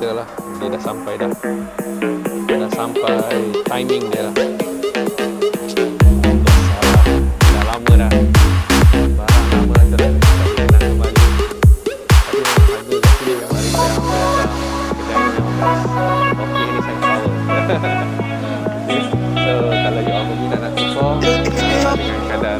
kereta lah. Dia dah sampai dah. Dah sampai timing dia lah. Dah lama dah. Barang lama dah tak nak kembali. Tapi harga kat sini memang rendah. Kedai ni okey ni sangat power. So kalau you all berminat nak tukar dengan kadar